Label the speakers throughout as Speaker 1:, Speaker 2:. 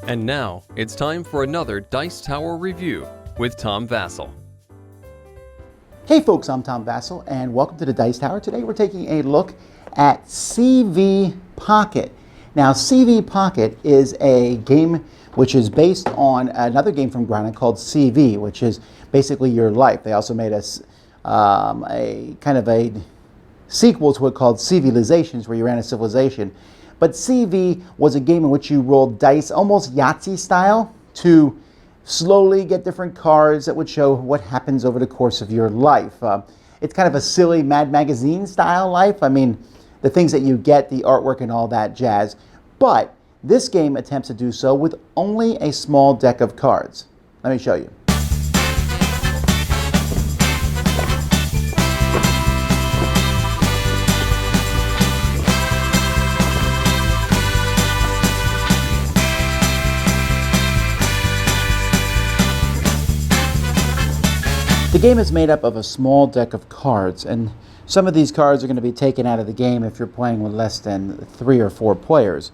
Speaker 1: And now, it's time for another Dice Tower review with Tom Vasel.
Speaker 2: Hey folks, I'm Tom Vasel, and welcome to the Dice Tower. Today we're taking a look at CV Pocket. Now, CV Pocket is a game which is based on another game from Grana called CV, which is basically your life. They also made a kind of a sequel to it called Civilizations, where you ran a civilization. But CV was a game in which you rolled dice, almost Yahtzee style, to slowly get different cards that would show what happens over the course of your life. It's kind of a silly Mad Magazine style life. I mean, the things that you get, the artwork and all that jazz. But this game attempts to do so with only a small deck of cards. Let me show you. The game is made up of a small deck of cards, and some of these cards are going to be taken out of the game if you're playing with less than 3 or 4 players.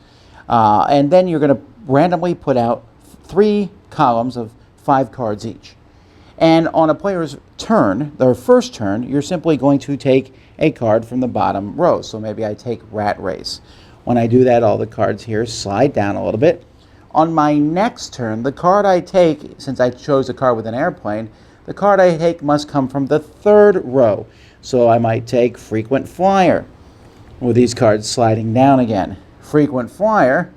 Speaker 2: And then you're going to randomly put out 3 columns of 5 cards each. And on a player's turn, their first turn, you're simply going to take a card from the bottom row. So maybe I take Rat Race. When I do that, all the cards here slide down a little bit. On my next turn, the card I take, since I chose a card with an airplane, the card I take must come from the 3rd row. So I might take Frequent Flyer, with these cards sliding down again. Frequent Flyer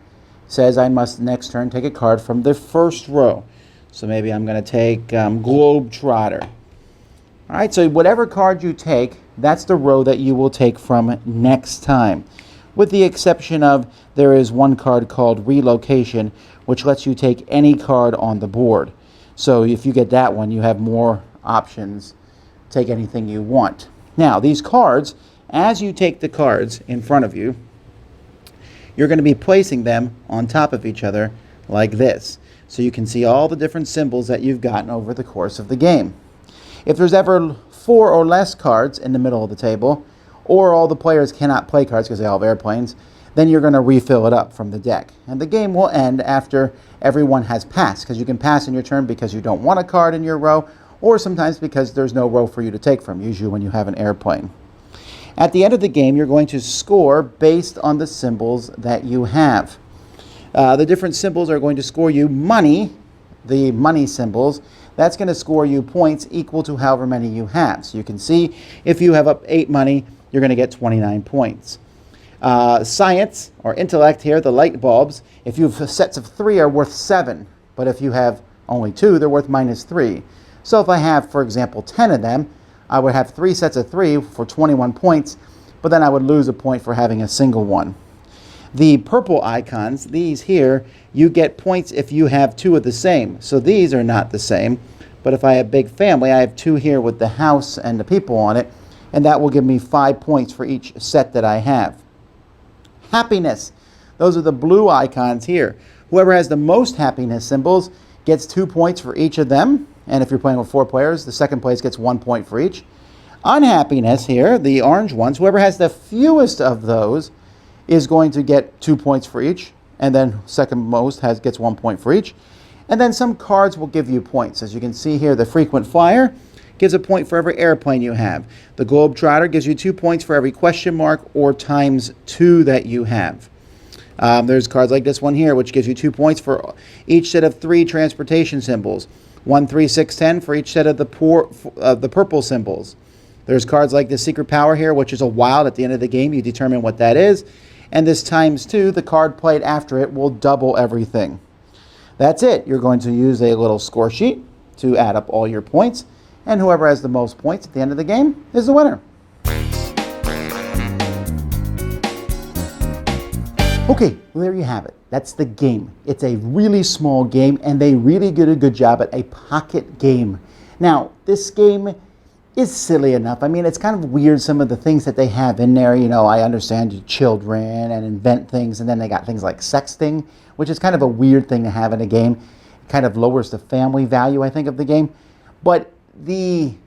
Speaker 2: says I must next turn take a card from the 1st row. So maybe I'm going to take Globetrotter. All right, so whatever card you take, that's the row that you will take from next time. With the exception of there is one card called Relocation, which lets you take any card on the board. So if you get that one, you have more options. Take anything you want. Now, these cards, as you take the cards in front of you, you're going to be placing them on top of each other like this. So you can see all the different symbols that you've gotten over the course of the game. If there's ever 4 or less cards in the middle of the table, or all the players cannot play cards because they all have airplanes, then you're going to refill it up from the deck. And the game will end after everyone has passed, because you can pass in your turn because you don't want a card in your row, or sometimes because there's no row for you to take from, usually when you have an airplane. At the end of the game, you're going to score based on the symbols that you have. The different symbols are going to score you money, the money symbols. That's going to score you points equal to however many you have. So you can see if you have up 8 money, you're going to get 29 points. Science, or intellect here, the light bulbs, if you have sets of 3 are worth 7, but if you have only 2, they're worth -3. So if I have, for example, 10 of them, I would have 3 sets of 3 for 21 points, but then I would lose a point for having a single one. The purple icons, these here, you get points if you have 2 of the same. So these are not the same, but if I have big family, I have 2 here with the house and the people on it, and that will give me 5 points for each set that I have. Happiness. Those are the blue icons here. Whoever has the most happiness symbols gets 2 points for each of them. And if you're playing with 4 players, the second place gets 1 point for each. Unhappiness here, the orange ones, whoever has the fewest of those is going to get 2 points for each. And then second most gets 1 point for each. And then some cards will give you points. As you can see here, the Frequent Flyer gives a point for every airplane you have. The Globetrotter gives you 2 points for every question mark or times 2 that you have. There's cards like this one here, which gives you 2 points for each set of 3 transportation symbols. 1, 3, 6, 10 for each set of the purple symbols. There's cards like the Secret Power here, which is a wild. At the end of the game, you determine what that is. And this times 2, the card played after it will double everything. That's it. You're going to use a little score sheet to add up all your points. And whoever has the most points at the end of the game is the winner. Okay, well, there you have it. That's the game. It's a really small game, and they really did a good job at a pocket game. Now, this game is silly enough. I mean, it's kind of weird, some of the things that they have in there. You know, I understand children and invent things, and then they got things like sexting, which is kind of a weird thing to have in a game. It kind of lowers the family value, I think, of the game. But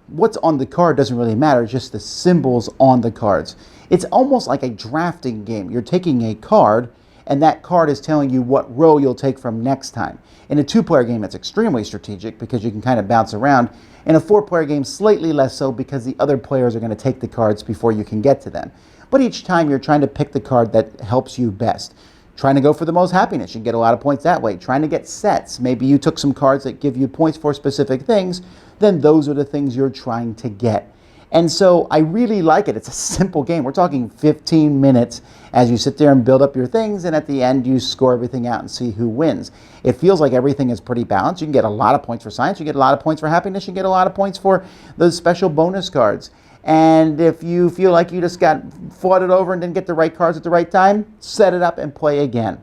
Speaker 2: what's on the card doesn't really matter, it's just the symbols on the cards. It's almost like a drafting game. You're taking a card and that card is telling you what row you'll take from next time. In a 2-player game, it's extremely strategic because you can kind of bounce around. In a 4-player game, slightly less so because the other players are going to take the cards before you can get to them. But each time you're trying to pick the card that helps you best. Trying to go for the most happiness, you can get a lot of points that way. Trying to get sets, maybe you took some cards that give you points for specific things, then those are the things you're trying to get. And so I really like it. It's a simple game. We're talking 15 minutes as you sit there and build up your things, and at the end you score everything out and see who wins. It feels like everything is pretty balanced. You can get a lot of points for science, you get a lot of points for happiness, you get a lot of points for those special bonus cards. And if you feel like you just fought it over and didn't get the right cards at the right time, set it up and play again.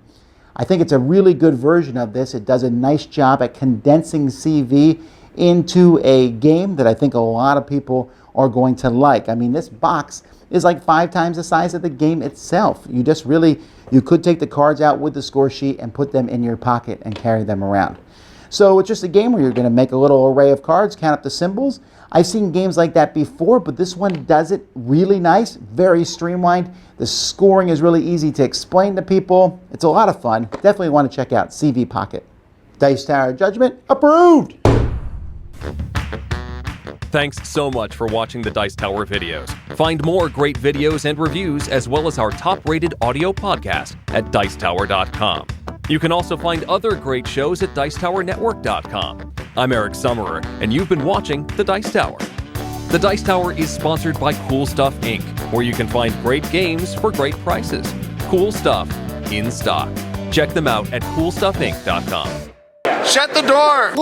Speaker 2: I think it's a really good version of this. It does a nice job at condensing CV into a game that I think a lot of people are going to like. I mean, this box is like 5 times the size of the game itself. You could take the cards out with the score sheet and put them in your pocket and carry them around. So it's just a game where you're going to make a little array of cards, count up the symbols. I've seen games like that before, but this one does it really nice, very streamlined. The scoring is really easy to explain to people. It's a lot of fun. Definitely want to check out CV Pocket. Dice Tower Judgment approved!
Speaker 1: Thanks so much for watching the Dice Tower videos. Find more great videos and reviews, as well as our top-rated audio podcast at Dicetower.com. You can also find other great shows at Dicetowernetwork.com. I'm Eric Summerer, and you've been watching The Dice Tower. The Dice Tower is sponsored by Cool Stuff Inc., where you can find great games for great prices. Cool stuff in stock. Check them out at CoolStuffInc.com.
Speaker 3: Shut the door!